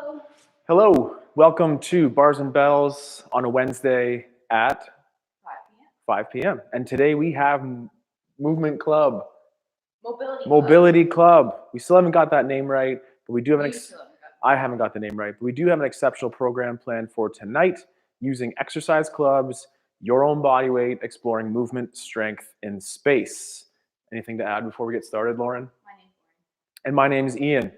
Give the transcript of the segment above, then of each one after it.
Hello. Hello, welcome to Bars and Bells on a Wednesday at 5 p.m. 5 p.m. And today we have Movement Club, Mobility Club. We still haven't got that name right, but we do have Club. an You still haven't got I haven't got the name right, but we do have an exceptional program planned for tonight using exercise clubs, your own body weight, exploring movement, strength in space. Anything to add before we get started, Lauren? my name. And my name is Ian.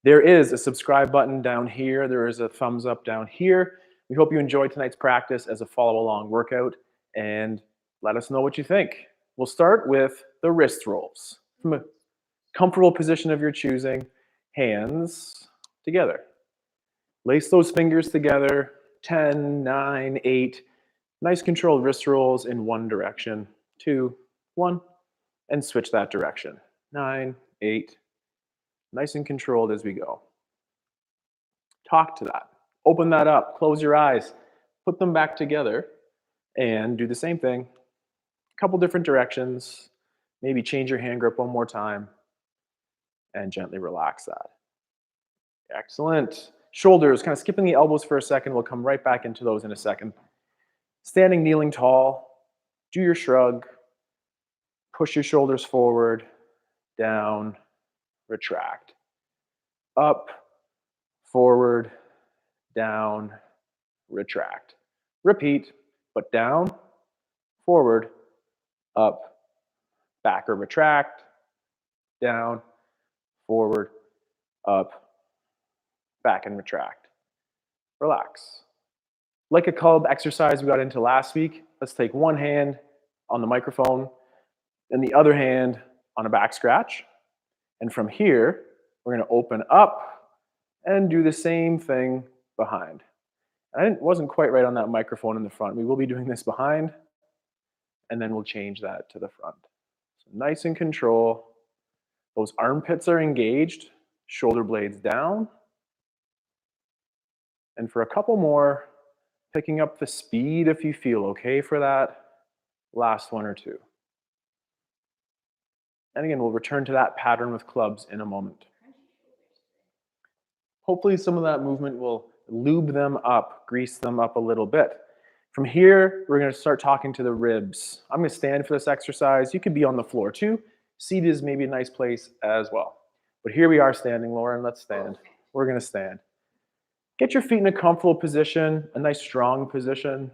There is a subscribe button down here. There is a thumbs up down here. We hope you enjoyed tonight's practice as a follow-along workout, and let us know what you think. We'll start with the wrist rolls. From a comfortable position of your choosing, hands together. Lace those fingers together, 10, 9, 8. Nice controlled wrist rolls in one direction, 2, 1, and switch that direction, 9, 8. Nice and controlled as we go. Talk to that. Open that up. Close your eyes. Put them back together and do the same thing. A couple different directions. Maybe change your hand grip one more time and gently relax that. Excellent. Shoulders, kind of skipping the elbows for a second. We'll come right back into those in a second. Standing, kneeling tall. Do your shrug. Push your shoulders forward, down, retract. Up, forward, down, retract. Repeat, but down, forward, up, back or retract, down, forward, up, back and retract. Relax. Like a club exercise we got into last week, let's take one hand on the microphone and the other hand on a back scratch. And from here, we're going to open up and do the same thing behind. I wasn't quite right on that microphone in the front. We will be doing this behind, and then we'll change that to the front. So nice and control. Those armpits are engaged, shoulder blades down. And for a couple more, picking up the speed if you feel okay for that. Last one or two. And again, we'll return to that pattern with clubs in a moment. Hopefully some of that movement will lube them up, grease them up a little bit. From here, we're going to start talking to the ribs. I'm going to stand for this exercise. You could be on the floor too. Seated is maybe a nice place as well. But here we are standing, Lauren. Let's stand. We're going to stand. Get your feet in a comfortable position, a nice strong position.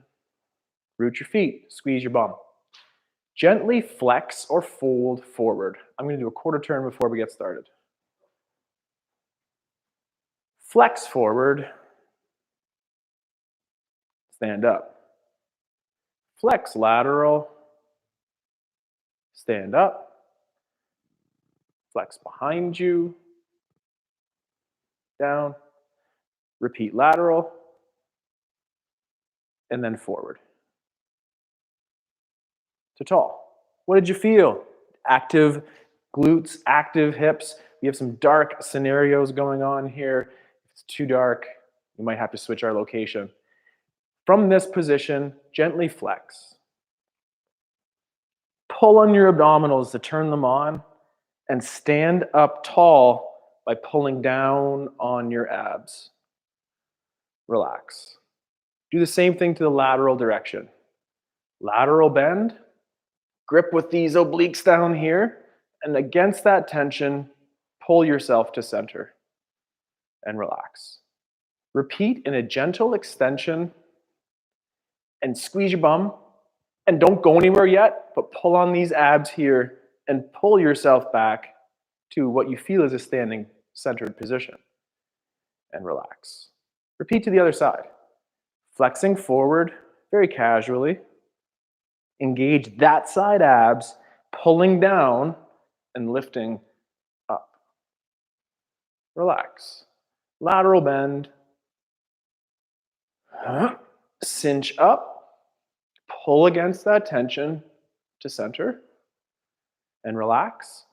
Root your feet, squeeze your bum. Gently flex or fold forward. I'm going to do a quarter turn before we get started. Flex forward. Stand up. Flex lateral. Stand up. Flex behind you. Down. Repeat lateral. And then forward. To tall. What did you feel? Active glutes, active hips. We have some dark scenarios going on here. If it's too dark, we might have to switch our location. From this position, gently flex. Pull on your abdominals to turn them on and stand up tall by pulling down on your abs. Relax. Do the same thing to the lateral direction. Lateral bend. Grip with these obliques down here, and against that tension, pull yourself to center and relax. Repeat in a gentle extension and squeeze your bum, and don't go anywhere yet, but pull on these abs here and pull yourself back to what you feel is a standing centered position and relax. Repeat to the other side. Flexing forward very casually. Engage that side abs, pulling down and lifting up. Relax. Lateral bend. Cinch up. Pull against that tension to center and relax.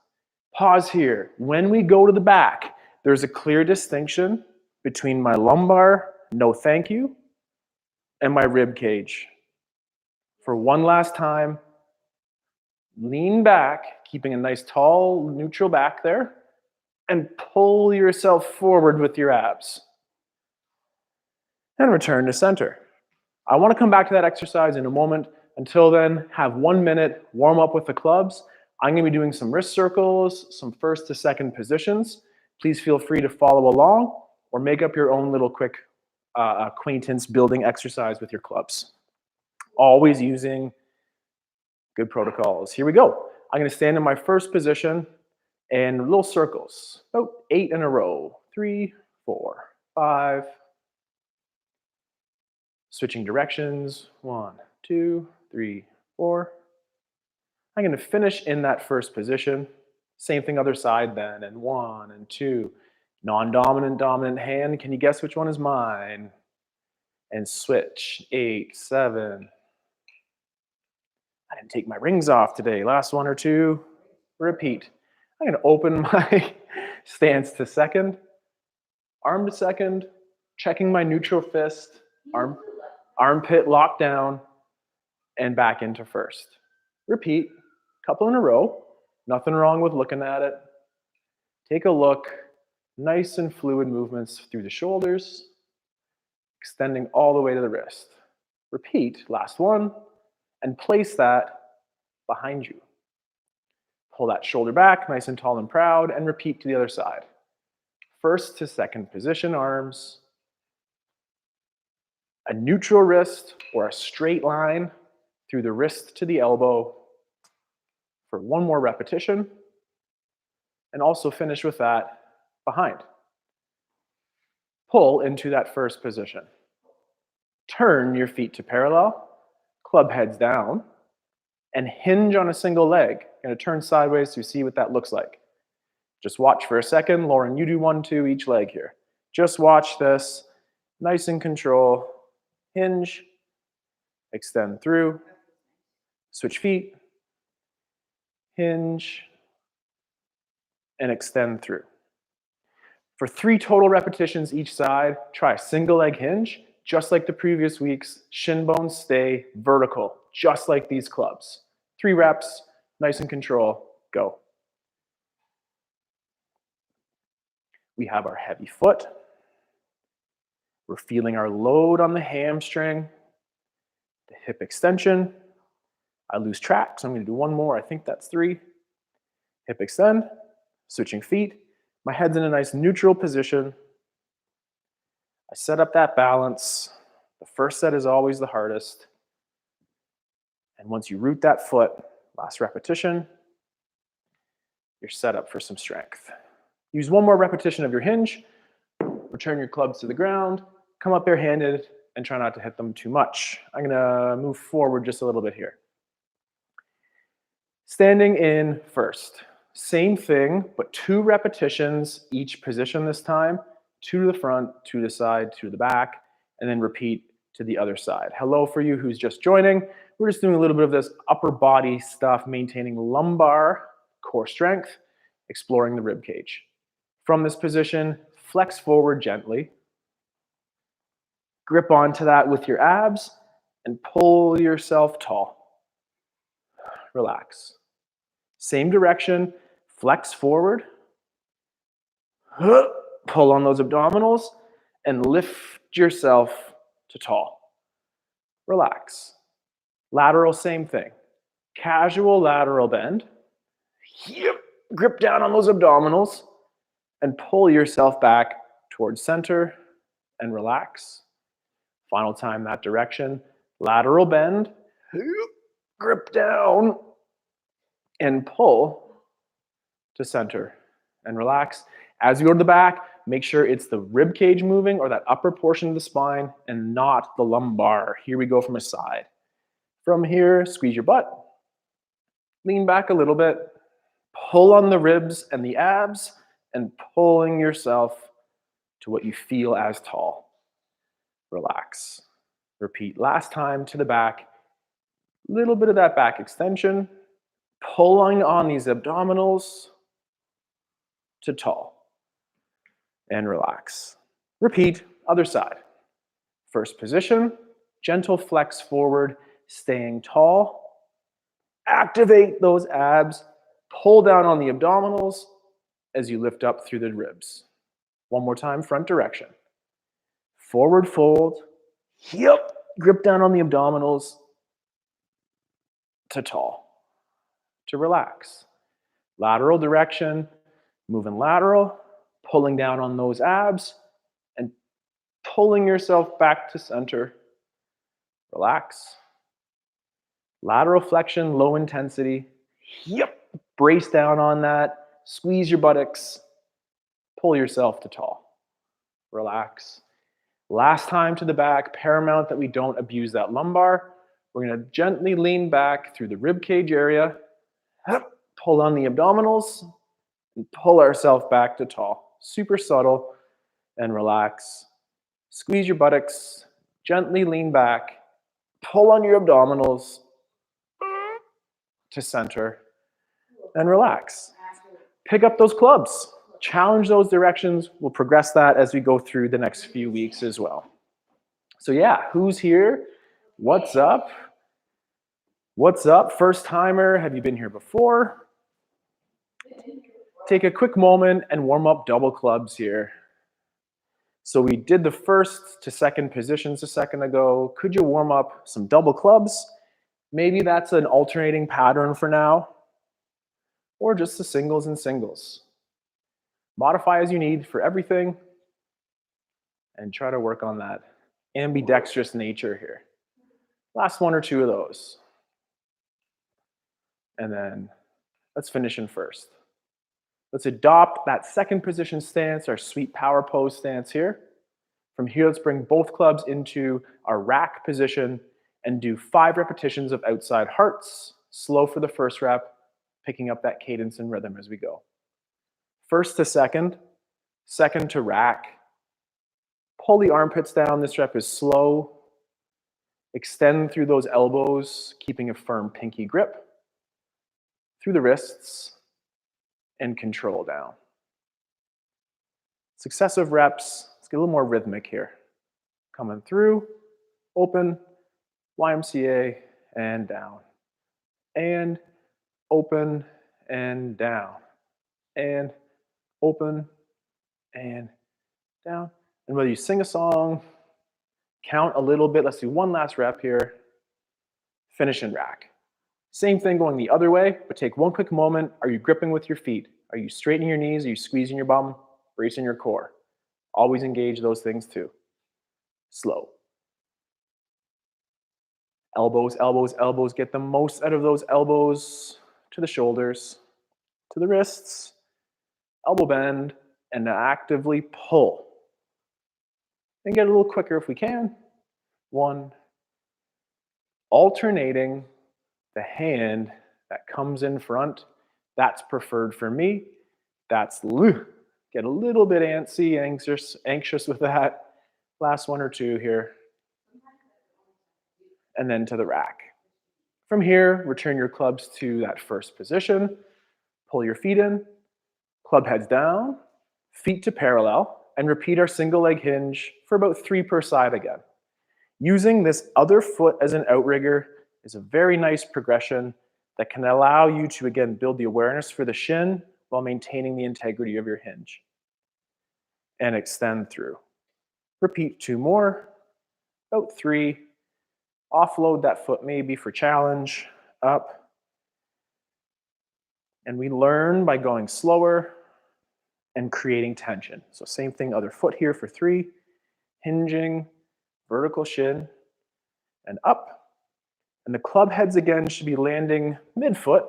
Pause here. When we go to the back, there's a clear distinction between my lumbar, no thank you, and my rib cage. For one last time, lean back, keeping a nice tall neutral back there, and pull yourself forward with your abs. and return to center. I want to come back to that exercise in a moment. Until then, have 1 minute, warm up with the clubs. I'm going to be doing some wrist circles, some first to second positions. Please feel free to follow along or make up your own little quick acquaintance building exercise with your clubs. Always using good protocols. Here we go. I'm going to stand in my first position and little circles, about 8 in a row. 3, 4, 5. Switching directions. 1, 2, 3, 4. I'm going to finish in that first position. Same thing other side then. And 1 and 2. Non-dominant, dominant hand. Can you guess which one is mine? And switch. 8, 7. I didn't take my rings off today. Last 1 or 2. Repeat. I'm going to open my stance to second. Arm to second. Checking my neutral fist. Armpit locked down. And back into first. Repeat. Couple in a row. Nothing wrong with looking at it. Take a look. Nice and fluid movements through the shoulders, extending all the way to the wrist. Repeat, last one, and place that behind you. Pull that shoulder back, nice and tall and proud, and repeat to the other side. First to second position, arms. A neutral wrist or a straight line through the wrist to the elbow for 1 more repetition, and also finish with that behind. Pull into that first position. Turn your feet to parallel, club heads down, and hinge on a single leg. Going to turn sideways to see what that looks like. Just watch for a second. Lauren, you do 1, 2 each leg here. Just watch this. Nice and control. Hinge. Extend through. Switch feet. Hinge. And extend through. For 3 total repetitions each side, try a single leg hinge, just like the previous weeks. Shin bones stay vertical, just like these clubs. 3 reps, nice and control, go. We have our heavy foot. We're feeling our load on the hamstring, the hip extension. I lose track, so I'm going to do 1 more. I think that's 3. Hip extend, switching feet. My head's in a nice neutral position. I set up that balance. The first set is always the hardest. And once you root that foot, last repetition, you're set up for some strength. Use 1 more repetition of your hinge. Return your clubs to the ground. Come up barehanded and try not to hit them too much. I'm going to move forward just a little bit here. Standing in first. Same thing, but 2 repetitions each position this time. 2 to the front, 2 to the side, 2 to the back, and then repeat to the other side. Hello for you who's just joining. We're just doing a little bit of this upper body stuff, maintaining lumbar core strength, exploring the rib cage. From this position, flex forward gently. Grip onto that with your abs and pull yourself tall. Relax. Same direction, flex forward. Pull on those abdominals and lift yourself to tall. Relax. Lateral, same thing. Casual lateral bend. Grip down on those abdominals and pull yourself back towards center and relax. Final time that direction. Lateral bend. Grip down and pull to center and relax. As you go to the back, make sure it's the rib cage moving or that upper portion of the spine and not the lumbar. Here we go from a side. From here, squeeze your butt. Lean back a little bit. Pull on the ribs and the abs and pulling yourself to what you feel as tall. Relax. Repeat last time to the back. Little bit of that back extension. Pulling on these abdominals to tall. And relax. Repeat, other side. First position, gentle flex forward, staying tall. Activate those abs. Pull down on the abdominals as you lift up through the ribs. 1 more time, front direction. Forward fold. Yep. Grip down on the abdominals to tall, to relax. Lateral direction, moving lateral, pulling down on those abs, and pulling yourself back to center. Relax. Lateral flexion, low intensity. Yep. Brace down on that. Squeeze your buttocks. Pull yourself to tall. Relax. Last time to the back, paramount that we don't abuse that lumbar. We're going to gently lean back through the rib cage area. Pull on the abdominals and pull ourselves back to tall. Super subtle and relax. Squeeze your buttocks. Gently lean back. Pull on your abdominals to center and relax. Pick up those clubs. Challenge those directions. We'll progress that as we go through the next few weeks as well. So yeah, who's here? What's up? What's up? First timer? Have you been here before? Take a quick moment and warm up double clubs here. So we did the first to second positions a second ago. Could you warm up some double clubs? Maybe that's an alternating pattern for now, or just the singles and singles. Modify as you need for everything, and try to work on that ambidextrous nature here. Last one or two of those. And then let's finish in first. Let's adopt that second position stance, our sweet power pose stance here. From here, let's bring both clubs into our rack position and do 5 repetitions of outside hearts. Slow for the first rep, picking up that cadence and rhythm as we go. First to second, second to rack. Pull the armpits down. This rep is slow. Extend through those elbows, keeping a firm pinky grip. Through the wrists, and control down. Successive reps. Let's get a little more rhythmic here. Coming through, open, YMCA, and down. And open, and down. And open, and down. And whether you sing a song, count a little bit. Let's do one last rep here. Finish and rack. Same thing going the other way, but take one quick moment. Are you gripping with your feet? Are you straightening your knees? Are you squeezing your bum? Bracing your core? Always engage those things too. Slow. Elbows, elbows, elbows. Get the most out of those elbows to the shoulders, to the wrists, elbow bend, and actively pull. And get a little quicker if we can. 1. Alternating the hand that comes in front. That's preferred for me. That's get a little bit antsy, anxious with that. Last one or two here. And then to the rack. From here, return your clubs to that first position. Pull your feet in, club heads down, feet to parallel, and repeat our single leg hinge for about 3 per side again. Using this other foot as an outrigger is a very nice progression that can allow you to, again, build the awareness for the shin while maintaining the integrity of your hinge. And extend through. Repeat 2 more, about 3. Offload that foot maybe for challenge, up. And we learn by going slower and creating tension. So same thing, other foot here for 3. Hinging, vertical shin, and up. And the club heads again should be landing midfoot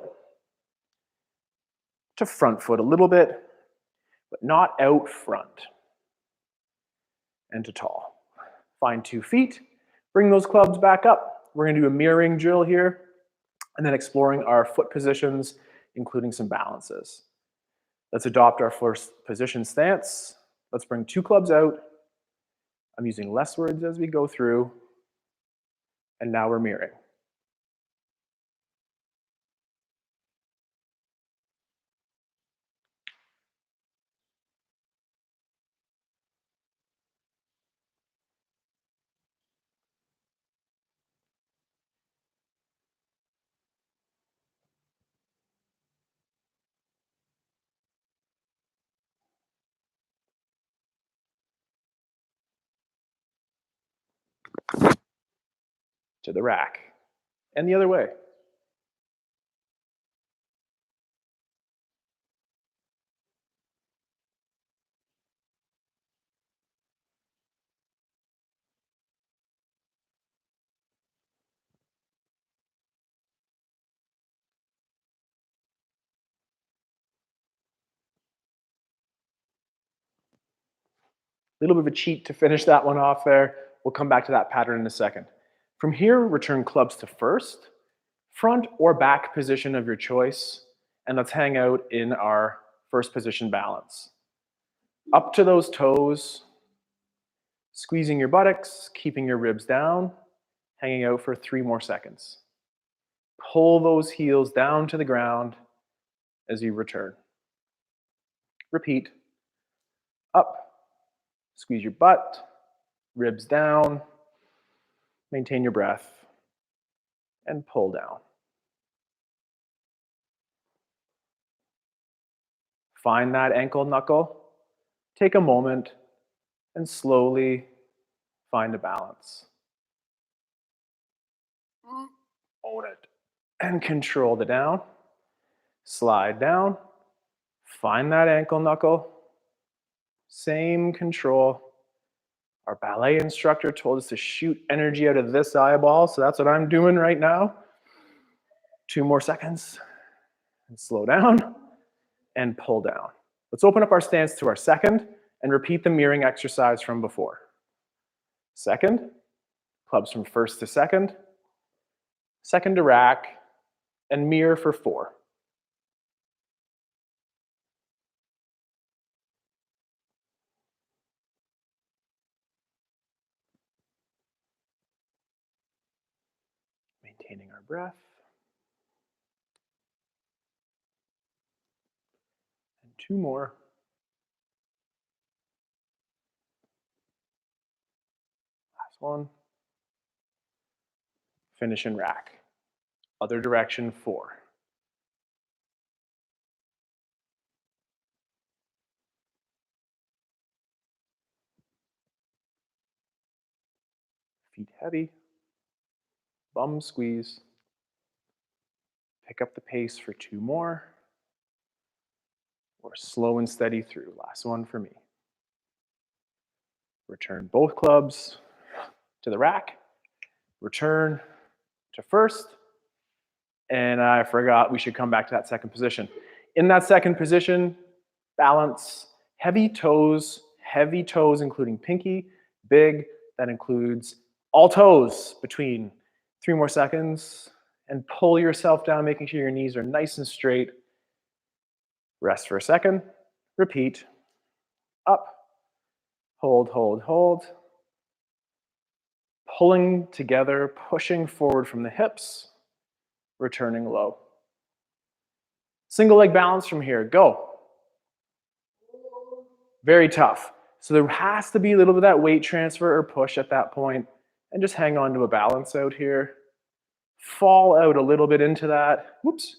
to front foot a little bit, but not out front. And to tall. Find 2 feet, bring those clubs back up. We're going to do a mirroring drill here, and then exploring our foot positions, including some balances. Let's adopt our first position stance. Let's bring 2 clubs out. I'm using less words as we go through, and now we're mirroring. to the rack, and the other way. A little bit of a cheat to finish that one off there. We'll come back to that pattern in a second. From here, return clubs to first, front or back position of your choice, and let's hang out in our first position balance. Up to those toes, squeezing your buttocks, keeping your ribs down, hanging out for 3 more seconds. Pull those heels down to the ground as you return. Repeat. Up. Squeeze your butt, ribs down, maintain your breath, and pull down. Find that ankle knuckle. Take a moment and slowly find a balance. Hold it and control the down. Slide down. Find that ankle knuckle. Same control. Our ballet instructor told us to shoot energy out of this eyeball, so that's what I'm doing right now. 2 more seconds. And slow down and pull down. Let's open up our stance to our second and repeat the mirroring exercise from before. Second, clubs from first to second, second to rack, and mirror for 4. Maintaining our breath. And 2 more. Last one. Finish in rack. Other direction, 4. Feet heavy. Bum squeeze. Pick up the pace for 2 more. Or slow and steady through. Last one for me. Return both clubs to the rack. Return to first. And I forgot we should come back to that second position. In that second position, balance, heavy toes including pinky, big, that includes all toes between 3 more seconds, and pull yourself down, making sure your knees are nice and straight. Rest for a second, repeat, up, hold, hold, hold. Pulling together, pushing forward from the hips, returning low. Single leg balance from here, go. Very tough. So there has to be a little bit of that weight transfer or push at that point, and just hang on to a balance out here. Fall out a little bit into that, whoops,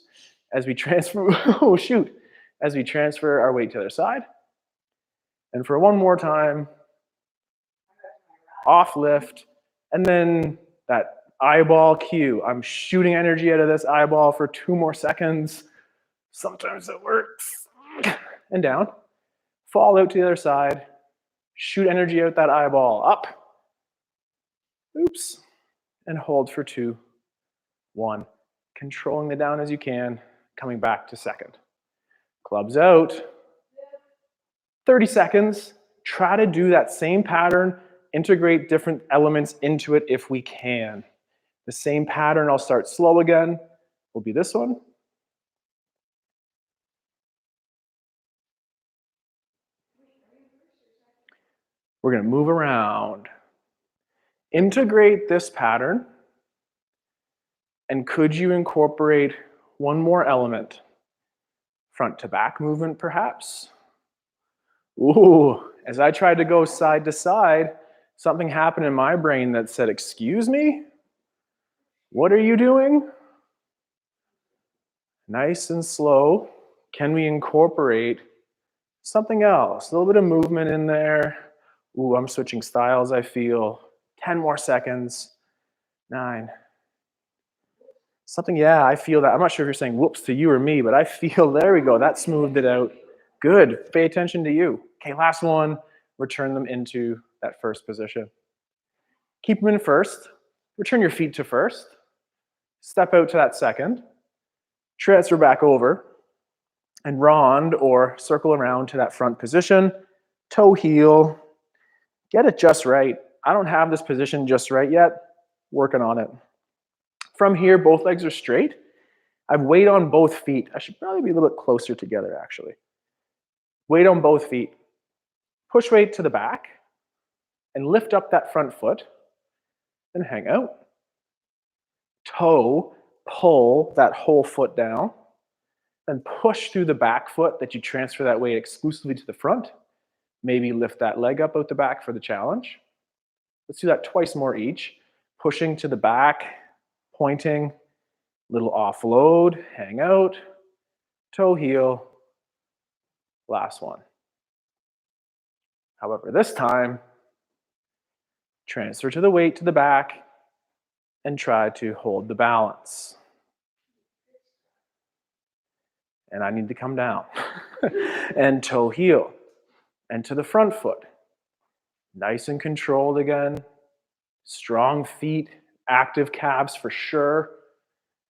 as we transfer, oh shoot, as we transfer our weight to the other side. And for 1 more time, off lift, and then that eyeball cue. I'm shooting energy out of this eyeball for 2 more seconds. Sometimes it works. And down. Fall out to the other side. Shoot energy out that eyeball. Up. Oops. And hold for 2, 1. Controlling the down as you can. Coming back to second. Clubs out. 30 seconds. Try to do that same pattern. Integrate different elements into it if we can. The same pattern, I'll start slow again, will be this one. We're going to move around. Integrate this pattern. And could you incorporate 1 more element? Front to back movement, perhaps? Ooh, as I tried to go side to side, something happened in my brain that said, excuse me? What are you doing? Nice and slow. Can we incorporate something else? A little bit of movement in there. Ooh, I'm switching styles, I feel. 10 more seconds. 9, Something, yeah, I feel that. I'm not sure if you're saying whoops to you or me, but I feel, there we go. That smoothed it out. Good. Pay attention to you. Okay, last one. Return them into that first position. Keep them in first. Return your feet to first. Step out to that second. Transfer back over. And rond or circle around to that front position. Toe heel. Get it just right. I don't have this position just right yet. Working on it. From here, both legs are straight. I've weight on both feet. I should probably be a little bit closer together, actually. Weight on both feet. Push weight to the back and lift up that front foot and hang out. Toe, pull that whole foot down and push through the back foot that you transfer that weight exclusively to the front. Maybe lift that leg up out the back for the challenge. Let's do that twice more each. Pushing to the back, pointing, little offload, hang out, toe heel, last one. However, this time, transfer to the weight to the back and try to hold the balance. And I need to come down. And toe heel. And to the front foot. Nice and controlled again. Strong feet, active calves for sure.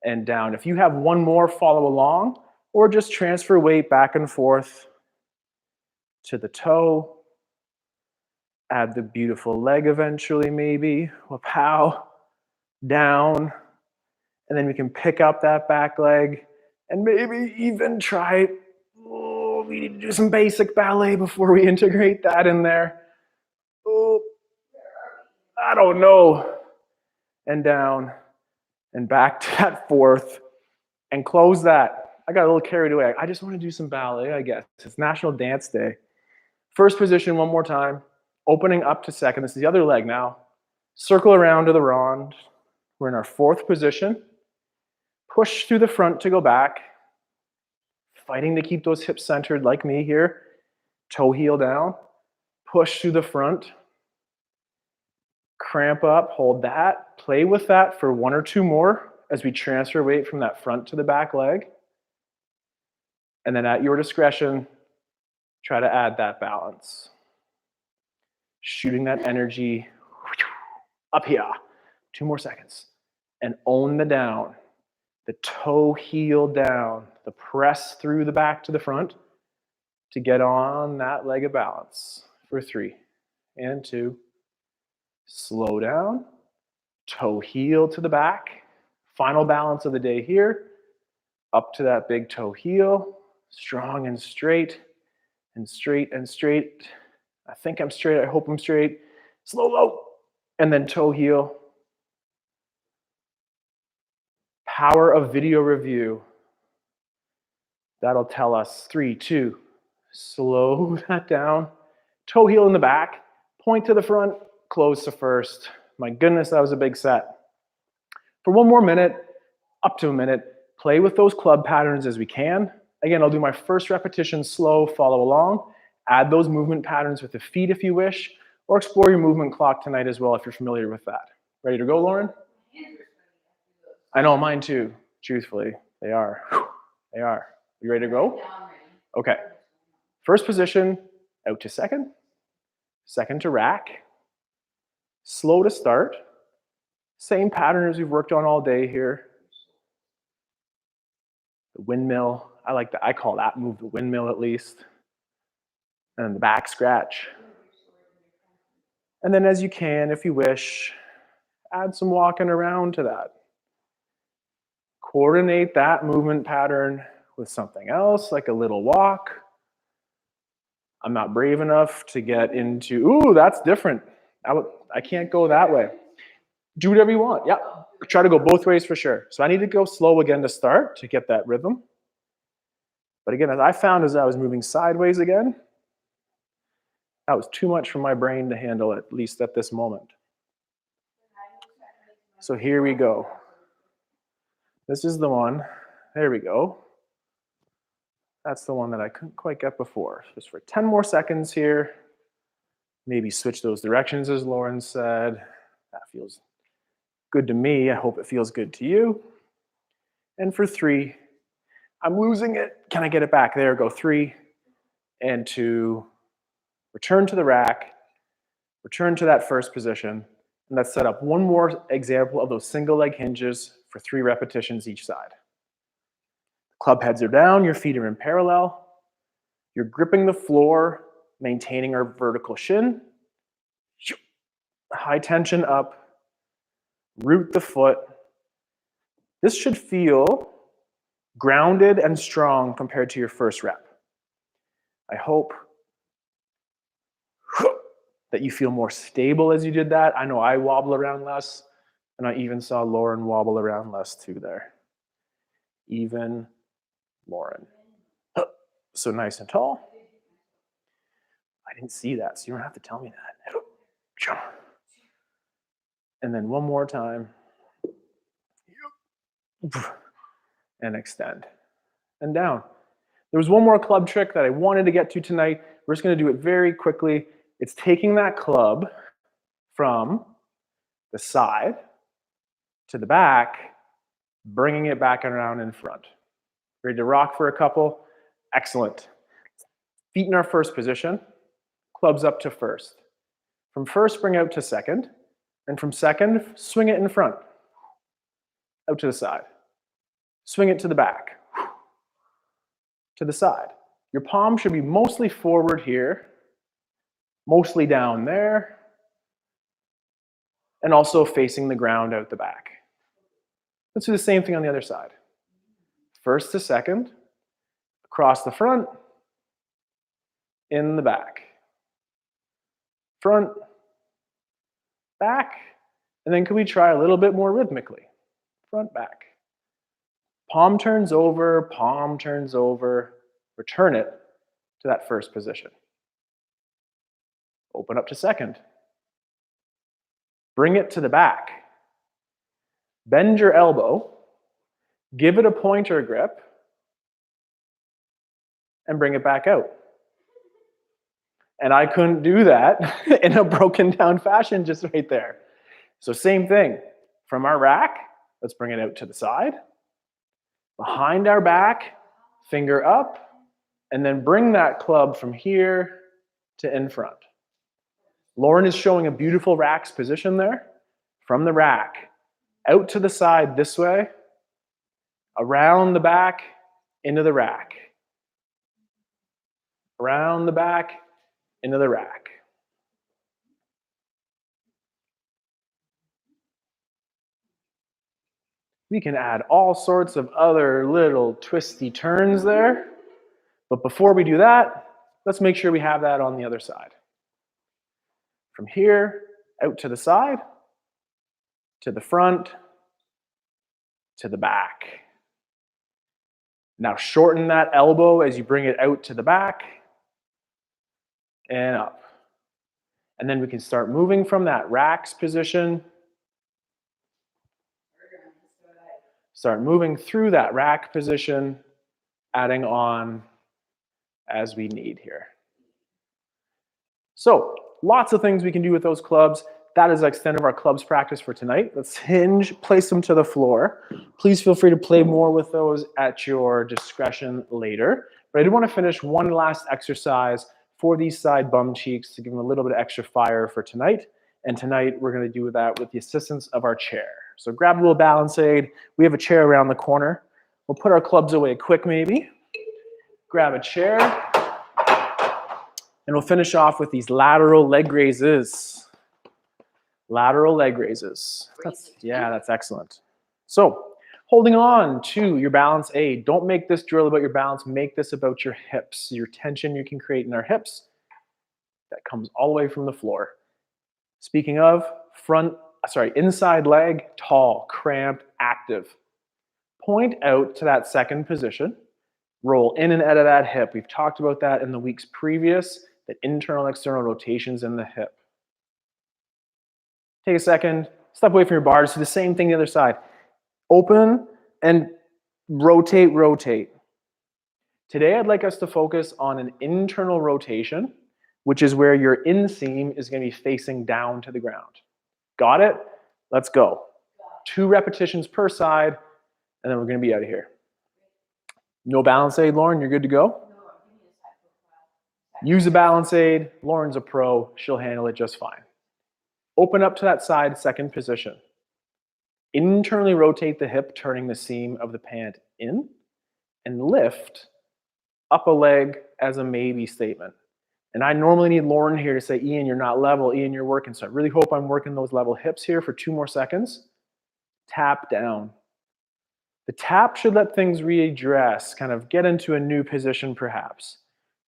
And down. If you have one more, follow along, or just transfer weight back and forth to the toe. Add the beautiful leg eventually, maybe. Pow, down. And then we can pick up that back leg and maybe even try, we need to do some basic ballet before we integrate that in there. Oh, I don't know. And down. And back to that fourth, and close that. I got a little carried away. I just want to do some ballet, I guess. It's National Dance Day. First position one more time. Opening up to second. This is the other leg now. Circle around to the rond. We're in our fourth position. Push through the front to go back. Fighting to keep those hips centered like me here. Toe heel down. Push through the front. Cramp up, hold that. Play with that for one or two more as we transfer weight from that front to the back leg. And then at your discretion, try to add that balance. Shooting that energy up here. 2 more seconds. And own the down. The toe heel down. The press through the back to the front to get on that leg of balance for 3 and 2. Slow down, toe heel to the back. Final balance of the day here. Up to that big toe heel. Strong and straight, and straight and straight. I think I'm straight, I hope I'm straight. Slow, low, and then toe heel. Power of video review. That'll tell us 3, 2. Slow that down. Toe heel in the back, point to the front. Close to first. My goodness, that was a big set. For 1 more minute, up to a minute, play with those club patterns as we can. Again, I'll do my first repetition slow, follow along. Add those movement patterns with the feet if you wish, or explore your movement clock tonight as well if you're familiar with that. Ready to go, Lauren? I know, mine too, truthfully. They are. They are. You ready to go? Okay. First position, out to second. Second to rack. Slow to start. Same pattern as we've worked on all day here. The windmill. I like that. I call that move the windmill at least. And the back scratch. And then as you can, if you wish, add some walking around to that. Coordinate that movement pattern with something else, like a little walk. I'm not brave enough to get into, ooh, that's different. I can't go that way. Do whatever you want. Yeah, try to go both ways for sure. So I need to go slow again to start to get that rhythm. But again, as I found as I was moving sideways again, that was too much for my brain to handle, at least at this moment. So here we go. This is the one. There we go. That's the one that I couldn't quite get before. Just for 10 more seconds here. Maybe switch those directions, as Lauren said. That feels good to me. I hope it feels good to you. And for 3, I'm losing it. Can I get it back? There, go 3 and 2. Return to the rack. Return to that first position. And let's set up one more example of those single leg hinges for 3 repetitions each side. Club heads are down, your feet are in parallel. You're gripping the floor, maintaining our vertical shin. High tension up. Root the foot. This should feel grounded and strong compared to your first rep. I hope that you feel more stable as you did that. I know I wobble around less, and I even saw Lauryn wobble around less too there. Even Lauryn. So nice and tall. I didn't see that, so you don't have to tell me that. And then one more time. And extend. And down. There was one more club trick that I wanted to get to tonight. We're just going to do it very quickly. It's taking that club from the side to the back, bringing it back around in front. Ready to rock for a couple? Excellent. Feet in our first position, clubs up to first. From first, bring out to second. And from second, swing it in front. Out to the side. Swing it to the back. To the side. Your palm should be mostly forward here, mostly down there, and also facing the ground out the back. Let's do the same thing on the other side. First to second, across the front, in the back. Front, back, and then can we try a little bit more rhythmically? Front, back. Palm turns over, return it to that first position. Open up to second. Bring it to the back. Bend your elbow, give it a pointer grip, and bring it back out. And I couldn't do that in a broken down fashion just right there. So same thing. From our rack, let's bring it out to the side. Behind our back, finger up, and then bring that club from here to in front. Lauryn is showing a beautiful racks position there. From the rack, out to the side this way, around the back, into the rack. Around the back, into the rack. We can add all sorts of other little twisty turns there. But before we do that, let's make sure we have that on the other side. From here, out to the side, to the front, to the back. Now shorten that elbow as you bring it out to the back and up. And then we can start moving from that racks position. Start moving through that rack position, adding on as we need here. So lots of things we can do with those clubs. That is the extent of our clubs practice for tonight. Let's hinge, place them to the floor. Please feel free to play more with those at your discretion later. But I do want to finish one last exercise for these side bum cheeks to give them a little bit of extra fire for tonight. And tonight we're going to do that with the assistance of our chair. So grab a little balance aid. We have a chair around the corner. We'll put our clubs away quick maybe. Grab a chair. And we'll finish off with these lateral leg raises. Lateral leg raises. That's excellent. So holding on to your balance aid. Don't make this drill about your balance. Make this about your hips. Your tension you can create in our hips. That comes all the way from the floor. Speaking of, inside leg, tall, cramped, active. Point out to that second position. Roll in and out of that hip. We've talked about that in the weeks previous, that internal, external rotations in the hip. Take a second, step away from your bars, do the same thing the other side. Open and rotate, rotate. Today I'd like us to focus on an internal rotation, which is where your inseam is going to be facing down to the ground. Got it? Let's go. 2 repetitions per side, and then we're going to be out of here. No balance aid, Lauren, you're good to go? No, give me a side profile. Use a balance aid. Lauren's a pro. She'll handle it just fine. Open up to that side, second position. Internally rotate the hip, turning the seam of the pant in, and lift up a leg as a maybe statement. And I normally need Lauren here to say, Ian, you're not level. Ian, you're working. So I really hope I'm working those level hips here for 2 more seconds. Tap down. The tap should let things readdress, kind of get into a new position perhaps.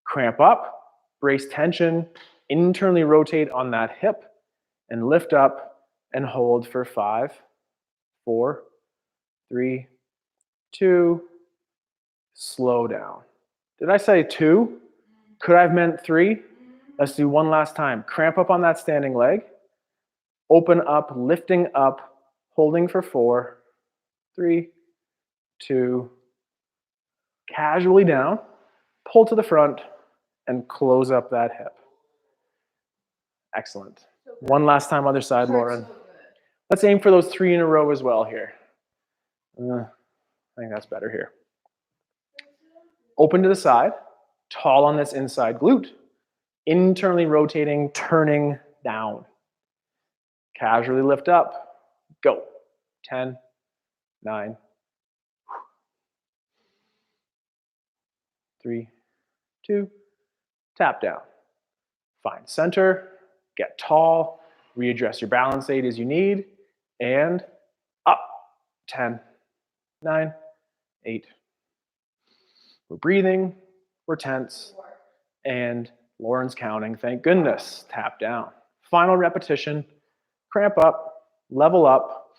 Cramp up, brace tension, internally rotate on that hip, and lift up and hold for 5, 4, 3, 2, slow down. Did I say 2? Could I have meant 3? Let's do one last time. Cramp up on that standing leg. Open up, lifting up, holding for 4, 3, 2, casually down, pull to the front, and close up that hip. Excellent. One last time, other side, Lauren. Let's aim for those 3 in a row as well here. I think that's better here. Open to the side, tall on this inside glute, internally rotating, turning down. Casually lift up, go. 10, 9, 3, 2, tap down. Find center, get tall, readjust your balance aid as you need, and up. 10, 9, 8. We're breathing, we're tense, and Lauren's counting, thank goodness. Tap down. Final repetition, cramp up, level up,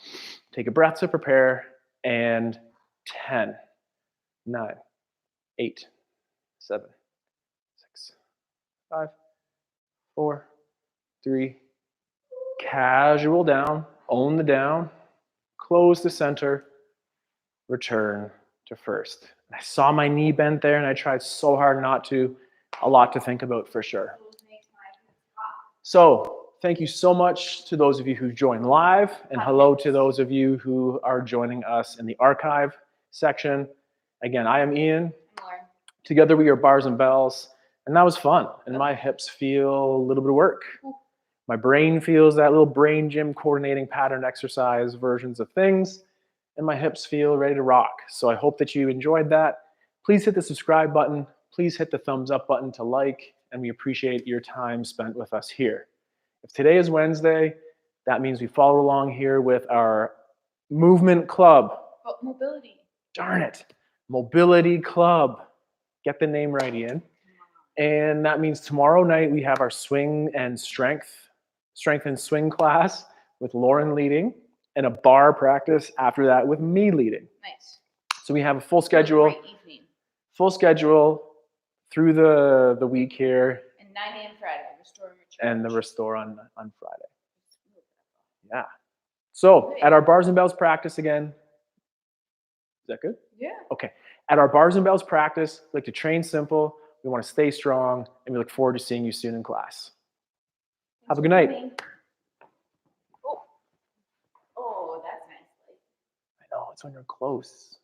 take a breath to prepare, and 10, 9, 8, 7, 6, 5, 4, 3, casual down, own the down, close the center, return to first. I saw my knee bent there and I tried so hard not to. A lot to think about for sure. So thank you so much to those of you who joined live, and hello to those of you who are joining us in the archive section. Again, I am Ian. Together we are Bars and Bells, and that was fun. And my hips feel a little bit of work. My brain feels that little brain gym coordinating pattern exercise versions of things, and my hips feel ready to rock. So I hope that you enjoyed that. Please hit the subscribe button. Please hit the thumbs up button to like, and we appreciate your time spent with us here. If today is Wednesday, that means we follow along here with our movement club. But mobility. Darn it. Mobility club. Get the name right, Ian. And that means tomorrow night we have our swing and strength and swing class with Lauren leading, and a bar practice after that with me leading. Nice. So we have a full schedule. Great evening. Full schedule through the week here. And 9 a.m. Friday, restore and recharge. And the restore on Friday. Yeah. So at our Bars and Bells practice again. Is that good? Yeah. Okay. At our Bars and Bells practice, we like to train simple. We want to stay strong, and we look forward to seeing you soon in class. Have a good night. Oh, that's nice. I know, it's when you're close.